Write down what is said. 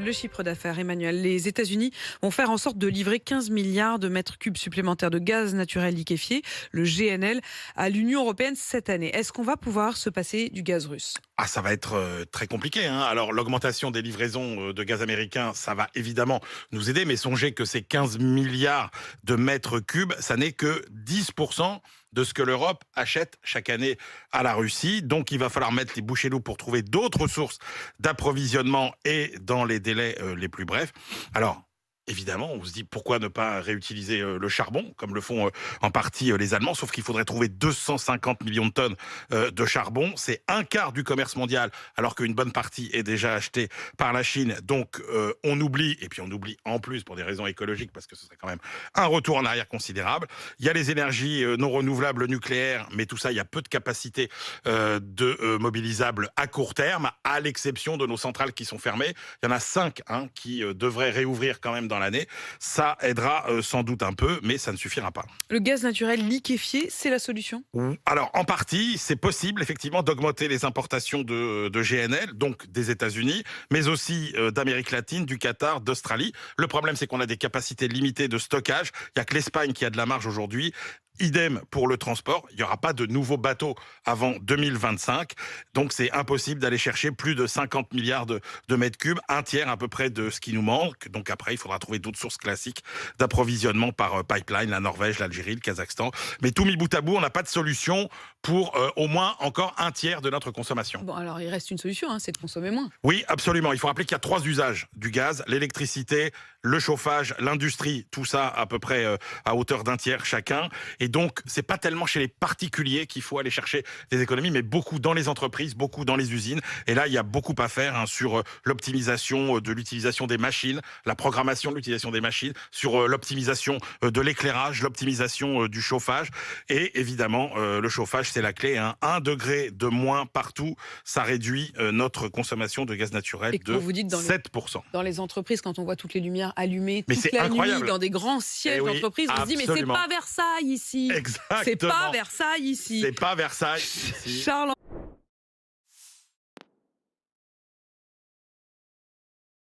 Le chiffre d'affaires, Emmanuel. Les États-Unis vont faire en sorte de livrer 15 milliards de mètres cubes supplémentaires de gaz naturel liquéfié, le GNL, à l'Union européenne cette année. Est-ce qu'on va pouvoir se passer du gaz russe ? Ah, ça va être très compliqué, hein. Alors, l'augmentation des livraisons de gaz américain, ça va évidemment nous aider, mais songez que ces 15 milliards de mètres cubes, ça n'est que 10% de ce que l'Europe achète chaque année à la Russie. Donc, il va falloir mettre les bouchées doubles pour trouver d'autres sources d'approvisionnement et dans les délais les plus brefs. Alors, évidemment, on se dit pourquoi ne pas réutiliser le charbon, comme le font en partie les Allemands, sauf qu'il faudrait trouver 250 millions de tonnes de charbon. C'est un quart du commerce mondial, alors qu'une bonne partie est déjà achetée par la Chine. Donc on oublie, et puis on oublie en plus pour des raisons écologiques, parce que ce serait quand même un retour en arrière considérable. Il y a les énergies non renouvelables, le nucléaire, mais tout ça, il y a peu de capacité mobilisables à court terme, à l'exception de nos centrales qui sont fermées. Il y en a 5 qui devraient réouvrir quand même dans l'année. Ça aidera sans doute un peu, mais ça ne suffira pas. Le gaz naturel liquéfié, c'est la solution ? Alors, en partie, c'est possible, effectivement, d'augmenter les importations de GNL, donc des États-Unis, mais aussi d'Amérique latine, du Qatar, d'Australie. Le problème, c'est qu'on a des capacités limitées de stockage. Il n'y a que l'Espagne qui a de la marge aujourd'hui. Idem pour le transport, il n'y aura pas de nouveaux bateaux avant 2025, donc c'est impossible d'aller chercher plus de 50 milliards de mètres cubes, un tiers à peu près de ce qui nous manque. Donc après, il faudra trouver d'autres sources classiques d'approvisionnement par pipeline, la Norvège, l'Algérie, le Kazakhstan. Mais tout mis bout à bout, on n'a pas de solution pour au moins encore un tiers de notre consommation. Bon, alors il reste une solution, c'est de consommer moins. Oui, absolument. Il faut rappeler qu'il y a 3 usages du gaz: l'électricité, le chauffage, l'industrie, tout ça à peu près à hauteur d'un tiers chacun. Et donc, c'est pas tellement chez les particuliers qu'il faut aller chercher des économies, mais beaucoup dans les entreprises, beaucoup dans les usines. Et là, il y a beaucoup à faire sur l'optimisation de l'utilisation des machines, la programmation de l'utilisation des machines, sur l'optimisation de l'éclairage, l'optimisation du chauffage. Et évidemment, le chauffage, c'est la clé. 1 degré de moins partout, ça réduit notre consommation de gaz naturel de vous dites 7%. Dans les entreprises, quand on voit toutes les lumières allumées mais toute c'est la incroyable. nuit, dans des grands sièges d'entreprise, on se dit mais c'est pas Versailles ici. Exactement. C'est pas Versailles ici. C'est pas Versailles ici. Charles